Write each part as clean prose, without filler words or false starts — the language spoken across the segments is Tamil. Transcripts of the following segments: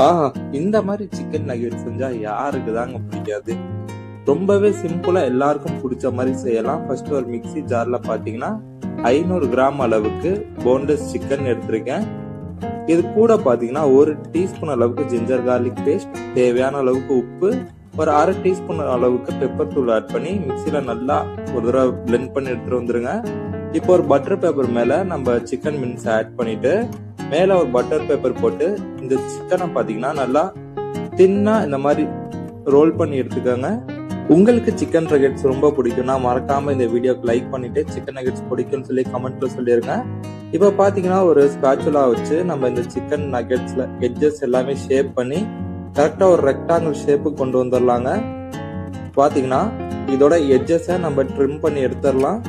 ஆஹா, இந்த மாதிரி சிக்கன் நகெட் செஞ்சா யாருக்கு தாங்க பிடிக்காது. ரொம்பவே சிம்பிளா எல்லாருக்கும் பிடிச்ச மாதிரி செய்யலாம். ஃபர்ஸ்ட் ஒரு மிக்ஸி ஜார்ல பாத்தீங்கன்னா 500 கிராம் அளவுக்கு போன்லெஸ் சிக்கன் எடுத்திருக்கேன். இது கூட பாத்தீங்கன்னா 1 டீஸ்பூன் அளவுக்கு ஜிஞ்சர் கார்லிக் பேஸ்ட், தேவையான அளவுக்கு உப்பு, ஒரு 1/2 டீஸ்பூன் அளவுக்கு பெப்பர் தூள் ஆட் பண்ணி மிக்ஸில நல்லா ஒரு தடவை பிளெண்ட் பண்ணி எடுத்துட்டு வந்துருங்க. இப்போ ஒரு பட்டர் பேப்பர் மேல நம்ம சிக்கன் மின்ஸ் ஆட் பண்ணிட்டு மேல ஒரு பட்டர் பேப்பர் போட்டு இந்த சிக்கனை பாத்தீங்கன்னா நல்லா தின்னா இந்த மாதிரி ரோல் பண்ணி எடுத்துக்கோங்க. உங்களுக்கு சிக்கன் நகெட்ஸ் ரொம்ப பிடிக்கும்னா மறக்காம இந்த வீடியோக்கு லைக் பண்ணிட்டு சிக்கன் நகெட்ஸ் பிடிக்கும்னு சொல்லி கமெண்ட்ல சொல்லிருங்க. இப்ப பாத்தீங்கன்னா ஒரு ஸ்பாச்சுலா வச்சு நம்ம இந்த சிக்கன் நகெட்ஸ்ல எட்ஜஸ் எல்லாமே ஷேப் பண்ணி கரெக்டா ஒரு ரெக்டாங்கிள் ஷேப்பு கொண்டு வந்துடலாங்க. பாத்தீங்கன்னா இதோட எட்ஜஸ நம்ம ட்ரிம் பண்ணி எடுத்துடலாம்.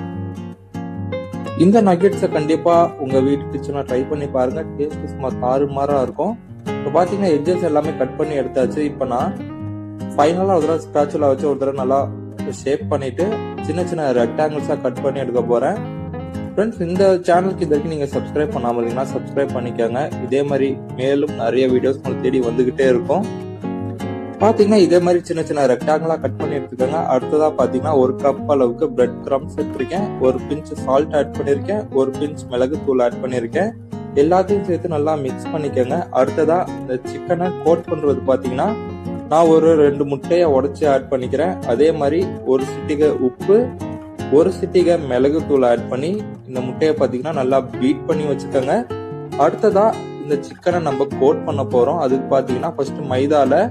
இந்த நகெட்ஸை கண்டிப்பா உங்க வீட்டு கிச்சன்ல ட்ரை பண்ணி பாருங்க. டேஸ்ட் சும்மா தாறுமாறா இருக்கும். இப்போ பாத்தீங்கன்னா எட்ஜஸ் எல்லாமே கட் பண்ணி எடுத்தாச்சு. இப்போ நான் ஃபைனலா ஒரு தடவை ஸ்பாச்சுலா வச்சு ஒரு தடவை நல்லா ஷேப் பண்ணிட்டு சின்ன சின்ன ரெக்டாங்கிள்ஸா கட் பண்ணி எடுக்க போறேன். ஃப்ரெண்ட்ஸ், இந்த சேனலுக்கு இது வரைக்கும் நீங்க சப்ஸ்கிரைப் பண்ணாம இருந்தீங்கன்னா சப்ஸ்கிரைப் பண்ணிக்கோங்க. இதே மாதிரி மேலும் நிறைய வீடியோஸ் உங்களுக்கு தேடி வந்துகிட்டே இருக்கும். பாத்தீங்கன்னா இதே மாதிரி சின்ன சின்ன ரெக்டாங்கிளா கட் பண்ணி எடுத்துக்கோங்க. அடுத்ததா பாத்தீங்கன்னா 1 கப் அளவுக்கு பிரெட் கிரம்ஸ் எடுத்திருக்கேன், ஒரு பிஞ்ச் சால்ட் ஆட் பண்ணிருக்கேன், ஒரு பிஞ்ச் மிளகு தூள் ஆட் பண்ணிருக்கேன். எல்லாத்தையும் சேர்த்து நல்லா மிக்ஸ் பண்ணிக்கோங்க. அடுத்ததா இந்த சிக்கனை கோட் பண்றது பாத்தீங்கன்னா நான் ஒரு 2 முட்டையை உடைச்சு ஆட் பண்ணிக்கிறேன். அதே மாதிரி ஒரு சிட்டிகை உப்பு, ஒரு சிட்டிகை மிளகு தூள் ஆட் பண்ணி இந்த முட்டையை பாத்தீங்கன்னா நல்லா பீட் பண்ணி வச்சுக்கோங்க. அடுத்ததா இந்த சிக்கனை நம்ம கோட் பண்ண போறோம். அதுக்கு பாத்தீங்கன்னா ஃபர்ஸ்ட் மைதால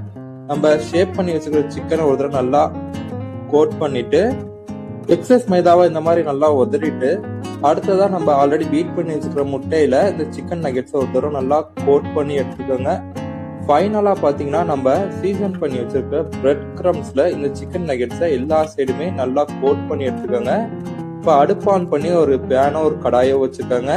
நம்ம ஷேப் பண்ணி வச்சுக்கிற சிக்கனை ஒரு தடவை நல்லா கோட் பண்ணிட்டு எக்ஸஸ் மைதாவை இந்த மாதிரி நல்லா உதறிட்டு அடுத்ததா நம்ம ஆல்ரெடி பீட் பண்ணி வச்சுக்கிற முட்டையில இந்த சிக்கன் நகெட்ஸை ஒரு தடவை நல்லா கோட் பண்ணி எடுத்துக்கோங்க. ஃபைனலா பாத்தீங்கன்னா நம்ம சீசன் பண்ணி வச்சிருக்க பிரெட் கிரம்ஸ்ல இந்த சிக்கன் நகெட்ஸை எல்லா சைடுமே நல்லா கோட் பண்ணி எடுத்துக்கோங்க. இப்ப அடுப்பு ஆன் பண்ணி ஒரு பேனோ ஒரு கடாயோ வச்சுக்கோங்க.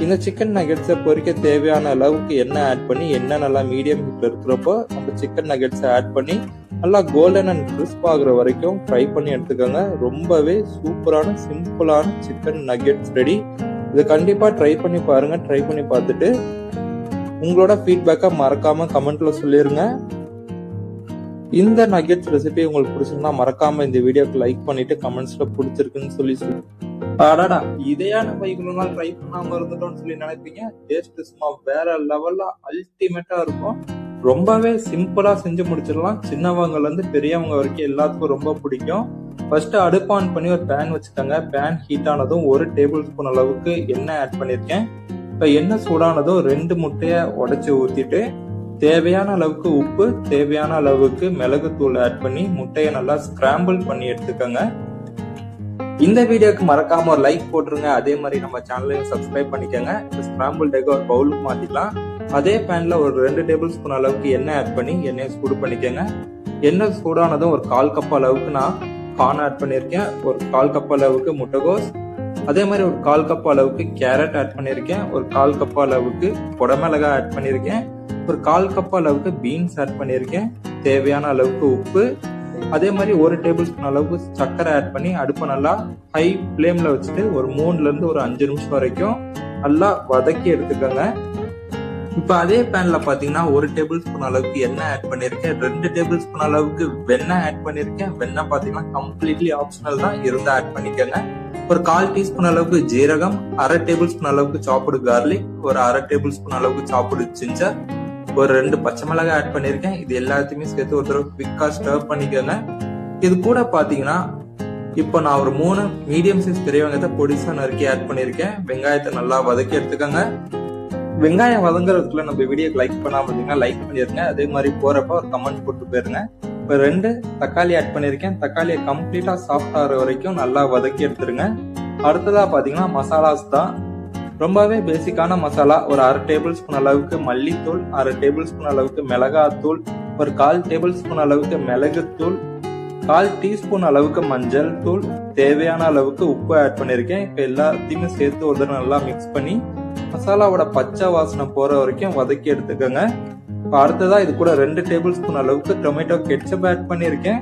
இந்த சிக்கன் நகெட்ஸை பொரிக்க தேவையான அளவுக்கு எண்ணெய் ஆட் பண்ணி எண்ணெய் நல்லா மீடியம் ஹீட்ல இருக்கிறப்போ நம்ம சிக்கன் நகெட்ஸை ஆட் பண்ணி நல்லா கோல்டன் அண்ட் கிறிஸ்ப் ஆகுற வரைக்கும் ஃப்ரை பண்ணி எடுத்துக்கோங்க. ரொம்பவே சூப்பரான சிம்பிளான சிக்கன் நகெட்ஸ் ரெடி. இதை கண்டிப்பா ட்ரை பண்ணி பாருங்க. ட்ரை பண்ணி பார்த்துட்டு உங்களோட ஃபீட்பேக்கை மறக்காம கமெண்ட்ல சொல்லிருங்க. இந்த நகெட்ஸ் ரெசிபி உங்களுக்கு பிடிச்சிருந்தா மறக்காம இந்த வீடியோக்கு லைக் பண்ணிட்டு கமெண்ட்ஸ்ல பிடிச்சிருக்குன்னு சொல்லி ஆடாடா இதையா நம்ம இவ்வளவு நாள் ட்ரை பண்ணாம இருந்துட்டோம்னு சொல்லி நினைப்பீங்க. டேஸ்ட் சும்மா வேற லெவல்ல அல்டிமேட்டா இருக்கும். ரொம்பவே சிம்பிளா செஞ்சு முடிச்சிடலாம். சின்னவங்கல இருந்து பெரியவங்க வரைக்கும் எல்லாத்துக்கும் ரொம்ப பிடிக்கும். ஃபர்ஸ்ட் அடுப்பு ஆன் பண்ணி ஒரு பேன் வச்சுக்கோங்க. பேன் ஹீட் ஆனதும் 1 டேபிள் ஸ்பூன் அளவுக்கு எண்ணெய் ஆட் பண்ணிருக்கேன். இப்ப எண்ணெய் சூடானதும் 2 முட்டையை உடைச்சு ஊத்திட்டு தேவையான அளவுக்கு உப்பு, தேவையான அளவுக்கு மிளகு தூள் ஆட் பண்ணி முட்டையை நல்லா ஸ்கிராம்பிள் பண்ணி எடுத்துக்கோங்க. இந்த வீடியோக்கு மறக்காம ஒரு லைக் போட்டுருங்க. அதே மாதிரி நம்ம சேனலையும் சப்ஸ்கிரைப் பண்ணிக்கோங்க. ஸ்கிராம்பிள் எக் ஒரு பவுலுக்கு மாத்திக்கலாம். அதே பேன்ல ஒரு 2 டேபிள் ஸ்பூன் அளவுக்கு எண்ணெய் ஆட் பண்ணி எண்ணெயை சூடு பண்ணிக்கோங்க. எண்ணெய் சூடானதும் ஒரு 1/4 கப் அளவுக்கு நான் கார்ன் ஆட் பண்ணிருக்கேன், ஒரு 1/4 கப் அளவுக்கு முட்டைகோஸ், அதே மாதிரி ஒரு 1/4 கப் அளவுக்கு கேரட் ஆட் பண்ணிருக்கேன், ஒரு 1/4 கப் அளவுக்கு குடமிளகாய் ஆட் பண்ணிருக்கேன், ஒரு 1/4 கப் அளவுக்கு பீன்ஸ் ஆட் பண்ணிருக்கேன், தேவையான அளவுக்கு உப்பு, அதே மாதிரி 1 டேபிள் ஸ்பூன் அளவுக்கு சர்க்கரை ஆட் பண்ணி அடுப்பை நல்லா ஹை ஃப்ளேம்ல வச்சுட்டு ஒரு 3ல இருந்து ஒரு 5 நிமிஷம் வரைக்கும் நல்லா வதக்கி எடுத்துக்கோங்க. இப்ப அதே பேன்ல பாத்தீங்கன்னா 1 டேபிள் ஸ்பூன் அளவுக்கு எண்ணெய் ஆட் பண்ணிருக்கேன், 2 டேபிள் ஸ்பூன் அளவுக்கு வெண்ணெய் ஆட் பண்ணிருக்கேன். வெண்ணெய் பாத்தீங்கன்னா கம்ப்ளீட்லி ஆப்ஷனல் தான், இருந்தா ஆட் பண்ணிக்கோங்க. ஒரு 1/4 டீஸ்பூன் அளவுக்கு ஜீரகம், 1/2 டேபிள் ஸ்பூன் அளவுக்கு சாப்புடு கார்லிக், ஒரு 1/2 டேபிள் ஸ்பூன் அளவுக்கு சாப்புடு ஜிஞ்சர், ஒரு 2 பச்சை மிளகாய் ஆட் பண்ணிருக்கேன். இது எல்லாத்தையுமே சேர்த்து ஒரு தடவை குவிக்கா ஸ்டர் பண்ணிக்கோங்க. இது கூட பாத்தீங்கன்னா இப்போ நான் ஒரு 3 மீடியம் சைஸ் பெரிய வெங்காயத்தை பொடிசா நறுக்கி ஆட் பண்ணிருக்கேன். வெங்காயத்தை நல்லா வதக்கி எடுத்துக்கோங்க. வெங்காயம் வதங்குறதுக்குள்ள நம்ம வீடியோக்கு லைக் பண்ணாம இருந்தீங்கன்னா லைக் பண்ணிருங்க. அதே மாதிரி போறப்ப ஒரு கமெண்ட் போட்டு போயிருங்க. இப்போ 2 தக்காளி ஆட் பண்ணிருக்கேன். தக்காளியை கம்ப்ளீட்டா சாஃப்ட் ஆகிற வரைக்கும் நல்லா வதக்கி எடுத்துருங்க. அடுத்ததா பாத்தீங்கன்னா மசாலாஸ் தான். ரொம்பவே பேசிக்கான மசாலா. ஒரு 1/2 டேபிள் ஸ்பூன் அளவுக்கு மல்லித்தூள், 1/2 டேபிள் ஸ்பூன் அளவுக்கு மிளகாத்தூள், ஒரு 1/4 டேபிள் ஸ்பூன் அளவுக்கு மிளகுத்தூள், 1/4 டீஸ்பூன் அளவுக்கு மஞ்சள் தூள், தேவையான அளவுக்கு உப்பு ஆட் பண்ணிருக்கேன். இப்ப எல்லாத்தையுமே சேர்த்து ஒரு தடவை நல்லா மிக்ஸ் பண்ணி மசாலாவோட பச்சை வாசனை போற வரைக்கும் வதக்கி எடுத்துக்கோங்க. இப்ப அடுத்ததா இது கூட 2 டேபிள் ஸ்பூன் அளவுக்கு டொமேட்டோ கெட்சப் ஆட் பண்ணிருக்கேன்.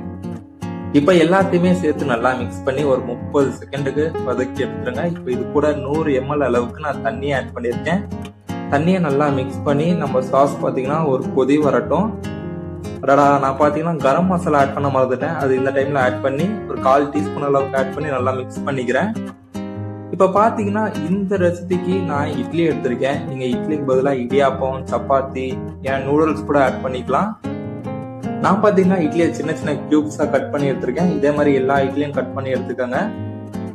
இப்ப எல்லாத்தையுமே சேர்த்து நல்லா மிக்ஸ் பண்ணி ஒரு 30 செகண்டுக்கு வதக்கி எடுத்துருங்க. இப்ப இது கூட 100 ml அளவுக்கு நான் தண்ணி ஆட் பண்ணிருக்கேன். தண்ணியை நல்லா மிக்ஸ் பண்ணி நம்ம சாஸ் பார்த்தீங்கன்னா ஒரு கொதி வரட்டும். அடடா, நான் பார்த்தீங்கன்னா கரம் மசாலா ஆட் பண்ண மறந்துட்டேன். அது இந்த டைம்ல ஆட் பண்ணி ஒரு 1/4 டீஸ்பூன் அளவுக்கு ஆட் பண்ணி நல்லா மிக்ஸ் பண்ணிக்கிறேன். இப்போ பார்த்தீங்கன்னா இந்த ரெசிபிக்கு நான் இட்லி எடுத்திருக்கேன். நீங்கள் இட்லிக்கு பதிலாக இடியாப்பம், சப்பாத்தி, ஏன் நூடுல்ஸ் கூட ஆட் பண்ணிக்கலாம். நான் பார்த்தீங்கன்னா இட்லியை சின்ன சின்ன கியூப்ஸாக கட் பண்ணி எடுத்திருக்கேன். இதே மாதிரி எல்லா இட்லியும் கட் பண்ணி எடுத்துக்கோங்க.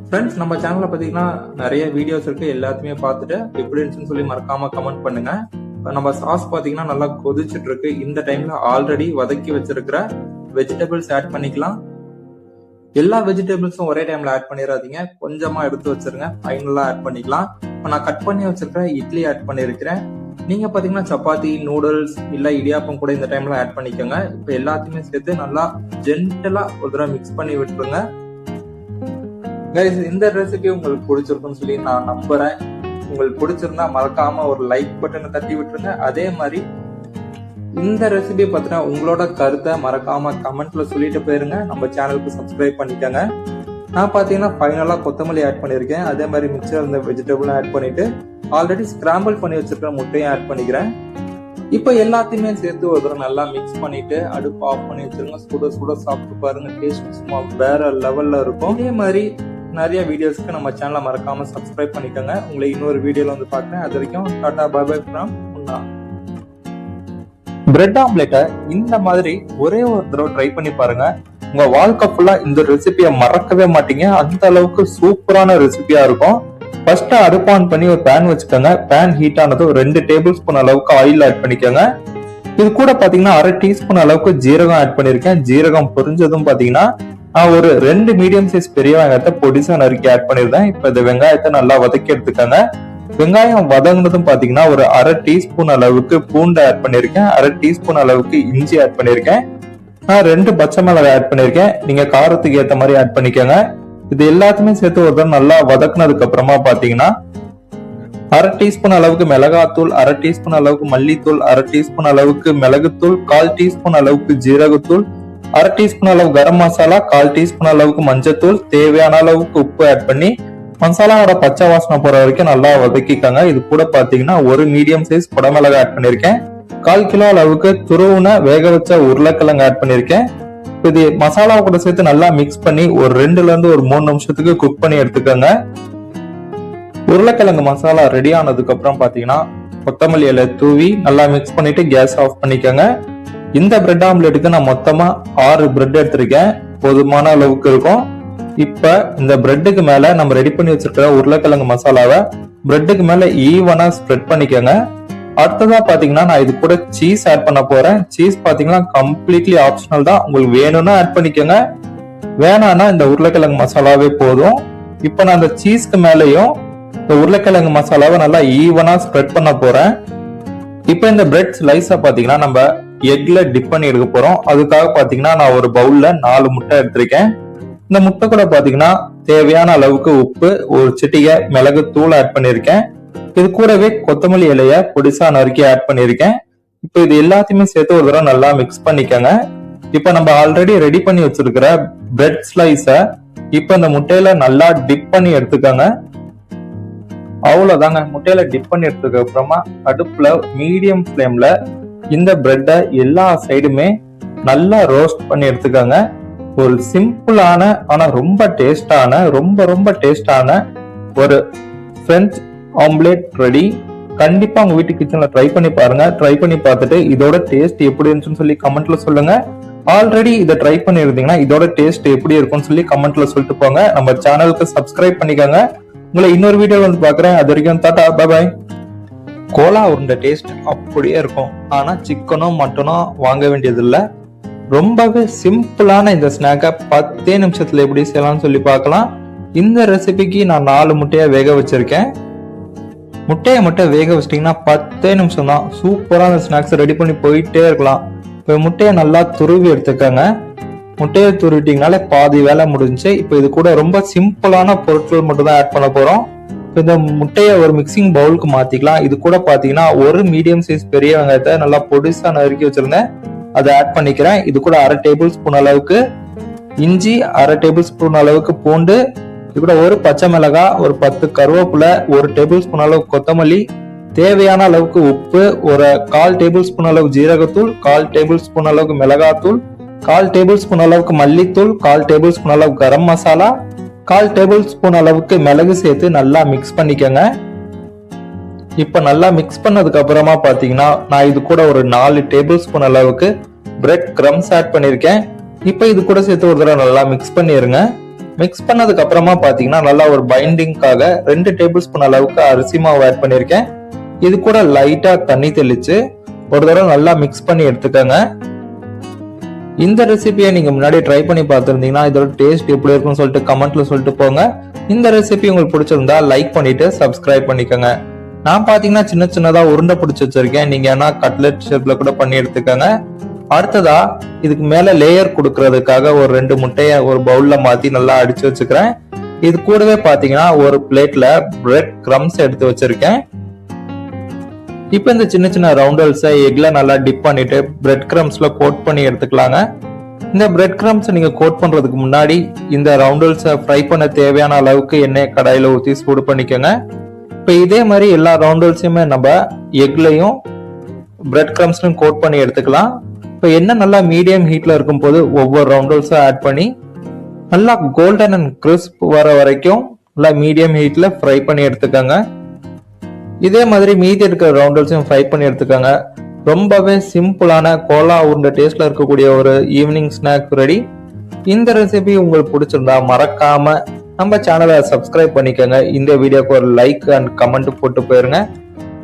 ஃப்ரெண்ட்ஸ், நம்ம சேனலில் பார்த்தீங்கன்னா நிறைய வீடியோஸ் இருக்கு. எல்லாத்தையுமே பார்த்துட்டு எப்படி இருந்துச்சுன்னு சொல்லி மறக்காம கமெண்ட் பண்ணுங்க. இப்போ நம்ம சாஸ் பார்த்தீங்கன்னா நல்லா கொதிச்சுட்டு இருக்கு. இந்த டைம்ல ஆல்ரெடி வதக்கி வச்சிருக்கிற வெஜிடபிள்ஸ் ஆட் பண்ணிக்கலாம். எல்லா வெஜிடபிள்ஸும் ஒரே டைம்ல ஆட் பண்ணிடாதீங்க. கொஞ்சமா எடுத்து வச்சிருங்க, ஃபைனலா ஆட் பண்ணிக்கலாம். இப்போ நான் கட் பண்ணி வச்சிருக்கிற இட்லி ஆட் பண்ணிருக்கிறேன். நீங்க பாத்தீங்கன்னா சப்பாத்தி, நூடுல்ஸ் இல்ல இடியாப்பம் கூட இந்த டைம்ல ஆட் பண்ணிக்கோங்க. இப்போ எல்லாத்தையுமே சேர்த்து நல்லா ஜென்டலா ஒரு தடவை மிக்ஸ் பண்ணி விட்டுருங்க. கைஸ், இந்த ரெசிபி உங்களுக்கு பிடிச்சிருக்குன்னு சொல்லி நான் நம்புறேன். உங்களுக்கு பிடிச்சிருந்தா மறக்காம ஒரு லைக் பட்டனை தட்டி விட்டுருங்க. அதே மாதிரி இந்த ரெசிபி பத்தின உங்களோட கருத்தை மறக்காம கமெண்ட்ல சொல்லிட்டு போயிருங்க. நம்ம சேனலுக்கு சப்ஸ்கிரைப் பண்ணிக்கோங்க. நான் பாத்தீங்கன்னா ஃபைனலா கொத்தமல்லி ஆட் பண்ணிருக்கேன். அதே மாதிரி மிக்சர் இருந்த வெஜிடபிளும் ஆட் பண்ணிட்டு ஆல்ரெடி ஸ்கிராம்பிள் பண்ணி வச்சிருக்கிற முட்டையும் ஆட் பண்ணிக்கிறேன். இப்போ எல்லாத்தையுமே சேர்த்து ஒரு தடவை நல்லா மிக்ஸ் பண்ணிட்டு அடுப்பு ஆஃப் பண்ணி வச்சிருங்க. சுட சுட சாப்பிட்டு பாருங்க. டேஸ்ட் சும்மா வேற லெவல்ல இருக்கும். இதே மாதிரி நிறைய வீடியோஸ்க்கு நம்ம சேனலை மறக்காம சப்ஸ்கிரைப் பண்ணிக்கோங்க. உங்களை இன்னொரு வீடியோல வந்து பாக்குறேன். அது வரைக்கும் டாடா, பை பை ஃப்ரம் முன்னா. பிரெட் ஆம்லெட்டை இந்த மாதிரி ஒரே ஒரு தடவை ட்ரை பண்ணி பாருங்க. உங்க வாழ்க்கை ஃபுல்லா இந்த ரெசிபியை மறக்கவே மாட்டீங்க. அந்த அளவுக்கு சூப்பரான ரெசிபியா இருக்கும். ஃபர்ஸ்ட் அடுப்பு ஆன் பண்ணி ஒரு பேன் வச்சுக்கோங்க. பேன் ஹீட் ஆனது ஒரு 2 டேபிள் ஸ்பூன் அளவுக்கு ஆயில் ஆட் பண்ணிக்கோங்க. இது கூட பாத்தீங்கன்னா 1/2 டீஸ்பூன் அளவுக்கு ஜீரகம் ஆட் பண்ணிருக்கேன். ஜீரகம் பொரிஞ்சதும் பாத்தீங்கன்னா நான் ஒரு 2 மீடியம் சைஸ் பெரிய வெங்காயத்தை பொடிசா நறுக்கி ஆட் பண்ணிருந்தேன். இப்ப இந்த வெங்காயத்தை நல்லா வதக்கி எடுத்துக்கோங்க. வெங்காயம் வதங்கினதும் பாத்தீங்கன்னா ஒரு 1/2 டீஸ்பூன் அளவுக்கு பூண்டு ஆட் பண்ணிருக்கேன். 1/2 டீஸ்பூன் அளவுக்கு இஞ்சி ஆட் பண்ணிருக்கேன். நான் 2 பச்சை மிளகாய் ஆட் பண்ணிருக்கேன். நீங்க காரத்துக்கு ஏத்த மாதிரி ஆட் பண்ணிக்கோங்க. இது எல்லாத்தையுமே சேர்த்து ஒரு நல்லா வதக்குனதுக்கு அப்புறமா பாத்தீங்கன்னா 1/2 டீஸ்பூன் அளவுக்கு மிளகாத்தூள், 1/2 டீஸ்பூன் அளவுக்கு மல்லித்தூள், 1/2 டீஸ்பூன் அளவுக்கு மிளகுத்தூள், 1/4 டீஸ்பூன் அளவுக்கு ஜீரகத்தூள், 1/2 டீஸ்பூன் அளவு கரம் மசாலா, 1/4 டீஸ்பூன் அளவுக்கு மஞ்சத்தூள், தேவையான அளவுக்கு உப்பு ஆட் பண்ணி மசாலாவோட பச்சை வாசனை போற வரைக்கும் நல்லா வதக்கிக்கோங்க. இது கூட பாத்தீங்கன்னா ஒரு மீடியம் சைஸ் குடமிளகாய் ஆட் பண்ணிருக்கேன். 1/4 கிலோ அளவுக்கு துருவுன வேக வச்ச உருளைக்கிழங்கு ஆட் பண்ணிருக்கேன். இது மசாலா கூட சேர்த்து நல்லா மிக்ஸ் பண்ணி ஒரு 2ல இருந்து ஒரு 3 நிமிஷத்துக்கு குக் பண்ணி எடுத்துக்கோங்க. உருளைக்கிழங்கு மசாலா ரெடி ஆனதுக்கு அப்புறம் பாத்தீங்கன்னா கொத்தமல்லி இலை தூவி நல்லா மிக்ஸ் பண்ணிட்டு கேஸ் ஆஃப் பண்ணிக்கோங்க. இந்த பிரெட் ஆம்லெட்டுக்கு நான் மொத்தமா 6 பிரெட் எடுத்திருக்கேன். போதுமான அளவுக்கு இருக்கும். இப்ப இந்த பிரெட்டுக்கு மேல நம்ம ரெடி பண்ணி வச்சிருக்கிற உருளைக்கிழங்கு மசாலாவை பிரெட்டுக்கு மேல ஈவனா ஸ்ப்ரெட் பண்ணிக்கோங்க. அடுத்ததா பாத்தீங்கன்னா நான் இது கூட சீஸ் ஆட் பண்ண போறேன். சீஸ் பாத்தீங்கன்னா கம்ப்ளீட்லி ஆப்ஷனல் தான். உங்களுக்கு வேணும்னா ஆட் பண்ணிக்கோங்க, வேணான்னா இந்த உருளைக்கிழங்கு மசாலாவே போதும். இப்ப நான் அந்த சீஸ்க்கு மேலயும் இந்த உருளைக்கிழங்கு மசாலாவை நல்லா ஈவனா ஸ்ப்ரெட் பண்ண போறேன். இப்ப இந்த பிரெட் ஸ்லைஸா பாத்தீங்கன்னா நம்ம எக்ல டிப் பண்ணி எடுக்க போறோம். அதுக்காக பாத்தீங்கன்னா நான் ஒரு பவுல்ல 4 முட்டை எடுத்திருக்கேன். இந்த முட்டை கூட பாத்தீங்கன்னா தேவையான அளவுக்கு உப்பு, ஒரு சிட்டிகை மிளகு தூள் ஆட் பண்ணிருக்கேன். இது கூடவே கொத்தமல்லி இலைய பொடிசா நறுக்கி ஆட் பண்ணிருக்கேன். இப்ப இது எல்லாத்தையுமே சேர்த்து ஒரு தடவை நல்லா மிக்ஸ் பண்ணிக்கோங்க. இப்ப நம்ம ஆல்ரெடி ரெடி பண்ணி வச்சிருக்கிற பிரெட் ஸ்லைஸ இப்ப இந்த முட்டையில நல்லா டிப் பண்ணி எடுத்துக்கோங்க. அவ்வளவுதாங்க. முட்டையில டிப் பண்ணி எடுத்ததுக்கு அப்புறமா அடுப்புல மீடியம் ஃபிளேம்ல இந்த பிரெட்டை எல்லா சைடுமே நல்லா ரோஸ்ட் பண்ணி எடுத்துக்கோங்க. ஒரு சிம்பிளான ஆனா ரொம்ப டேஸ்டான ஒரு பிரெஞ்ச் ஆம்லெட் ரெடி. கண்டிப்பா உங்க வீட்டு கிச்சன்ல ட்ரை பண்ணி பாருங்க. ட்ரை பண்ணி பார்த்துட்டு இதோட டேஸ்ட் எப்படி இருந்துச்சுன்னு சொல்லி கமெண்ட்ல சொல்லுங்க. ஆல்ரெடி இதை ட்ரை பண்ணி இருந்தீங்கன்னா இதோட டேஸ்ட் எப்படி இருக்கும்னு சொல்லி கமெண்ட்ல சொல்லிட்டு போங்க. நம்ம சேனலுக்கு சப்ஸ்கிரைப் பண்ணிக்கோங்க. உங்களை இன்னொரு வீடியோ வந்து பாக்குறேன். அது வரைக்கும் டாடா, பை பை. கோலா உருண்டை டேஸ்ட் அப்படியே இருக்கும். ஆனா சிக்கனோ மட்டனோ வாங்க வேண்டியது இல்ல. ரொம்பவே சிம்பிளான இந்த ஸ்நாக்கை 10 நிமிஷத்துல எப்படி செய்யலாம்னு சொல்லி பார்க்கலாம். இந்த ரெசிபிக்கு நான் 4 முட்டையை வேக வச்சிருக்கேன். முட்டையை மட்டும் வேக வச்சிட்டீங்கன்னா 10 நிமிஷம் தான். சூப்பரா அந்த ஸ்நாக்ஸ் ரெடி பண்ணி போயிட்டே இருக்கலாம். இப்போ முட்டையை நல்லா துருவி எடுத்துக்கோங்க. முட்டையை துருவிட்டீங்கனாலே பாதி வேலை முடிஞ்சு. இப்போ இது கூட ரொம்ப சிம்பிளான பொருட்கள் மட்டும் தான் ஆட் பண்ண போறோம். இந்த முட்டையை ஒரு மிக்சிங் பவுலுக்கு மாத்திக்கலாம். இது கூட பாத்தீங்கன்னா ஒரு மீடியம் சைஸ் பெரிய வெங்காயத்தை நல்லா பொடிசா நறுக்கி வச்சிருந்தேன், அதை ஆட் பண்ணிக்கிறேன். இது கூட 1/2 டேபிள் ஸ்பூன் அளவுக்கு இஞ்சி, 1/2 டேபிள் ஸ்பூன் அளவுக்கு பூண்டு, இது கூட ஒரு பச்சை மிளகாய், ஒரு 10 கருவேப்பிலை, 1 டேபிள் ஸ்பூன் அளவுக்கு கொத்தமல்லி, தேவையான அளவுக்கு உப்பு, ஒரு 1/4 டேபிள் ஸ்பூன் அளவு ஜீரகத்தூள், 1/4 டேபிள் ஸ்பூன் அளவுக்கு மிளகாத்தூள், 1/4 டேபிள் ஸ்பூன் அளவுக்கு மல்லித்தூள், 1/4 டேபிள் ஸ்பூன் அளவு கரம் மசாலா, 1/4 டேபிள் ஸ்பூன் அளவுக்கு மிளகு சேர்த்து நல்லா மிக்ஸ் பண்ணிக்கோங்க. இப்ப நல்லா மிக்ஸ் பண்ணதுக்கு அப்புறமா பாத்தீங்கன்னா நான் இது கூட ஒரு 4 டேபிள் ஸ்பூன் அளவுக்கு பிரெட் கிரம்ஸ் ஆட் பண்ணிருக்கேன். இப்ப இது கூட சேர்த்து ஒரு தடவை நல்லா மிக்ஸ் பண்ணிருங்க. மிக்ஸ் பண்ணதுக்கு அப்புறமா பாத்தீங்கன்னா நல்லா ஒரு பைண்டிங்காக 2 டேபிள் ஸ்பூன் அளவுக்கு அரிசி மாவு ஆட் பண்ணிருக்கேன். இது கூட லைட்டா தண்ணி தெளிச்சு ஒரு தடவை நல்லா மிக்ஸ் பண்ணி எடுத்துக்கோங்க. இந்த ரெசிபியை நீங்க முன்னாடி ட்ரை பண்ணி பார்த்திருந்தீங்கன்னா இதோட டேஸ்ட் எப்படி இருக்கும்னு சொல்லிட்டு கமெண்ட்ல சொல்லிட்டு போங்க. இந்த ரெசிபி உங்களுக்கு பிடிச்சிருந்தா லைக் பண்ணிட்டு சப்ஸ்கிரைப் பண்ணிக்கோங்க. நான் பாத்தீங்கன்னா சின்ன சின்னதா உருண்டை பிடிச்சி வச்சிருக்கேன். நீங்க ஏன்னா கட்லெட் ஷேப்ல கூட பண்ணி எடுத்துக்கோங்க. அடுத்ததா இதுக்கு மேல லேயர் கொடுக்கறதுக்காக ஒரு 2 முட்டைய ஒரு பவுல்ல மாத்தி நல்லா அடிச்சு வச்சுக்கிறேன். இது கூடவே பாத்தீங்கன்னா ஒரு பிளேட்ல பிரெட் கிரம்ஸ் எடுத்து வச்சிருக்கேன். இப்ப இந்த சின்ன சின்ன ரவுண்டல்ஸை எக்ல நல்லா டிப் பண்ணிட்டு பிரெட் கிரம்ஸ்ல கோட் பண்ணி எடுத்துக்கலாங்க. இந்த பிரெட் கிரம்ஸ் நீங்க கோட் பண்றதுக்கு முன்னாடி இந்த ரவுண்டல்ஸை ஃப்ரை பண்ண தேவையான அளவுக்கு எண்ணெய் கடாயில ஊற்றி சூடு பண்ணிக்கோங்க. இப்ப இதே மாதிரி எல்லா ரவுண்டல்ஸையுமே நம்ம எக்லையும் பிரெட் கிரம்ஸ்லையும் கோட் பண்ணி எடுத்துக்கலாம். இப்ப எண்ணெய் நல்லா மீடியம் ஹீட்ல இருக்கும் போது ஒவ்வொரு ரவுண்டல்ஸும் ஆட் பண்ணி நல்லா கோல்டன் அண்ட் கிறிஸ்ப் வர வரைக்கும் நல்லா மீடியம் ஹீட்ல ஃப்ரை பண்ணி எடுத்துக்கோங்க. இதே மாதிரி மீதி இருக்கிற ரவுண்டல்ஸையும் ஃப்ரை பண்ணி எடுத்துக்கோங்க. ரொம்பவே சிம்பிளான கோலா உருண்டை டேஸ்ட்ல இருக்கக்கூடிய ஒரு ஈவினிங் ஸ்நாக் ரெடி. இந்த ரெசிபி உங்களுக்கு பிடிச்சிருந்தா மறக்காம நம்ம சேனலை சப்ஸ்கிரைப் பண்ணிக்கோங்க. இந்த வீடியோக்கு ஒரு லைக் அண்ட் கமெண்ட் போட்டு போயிருங்க.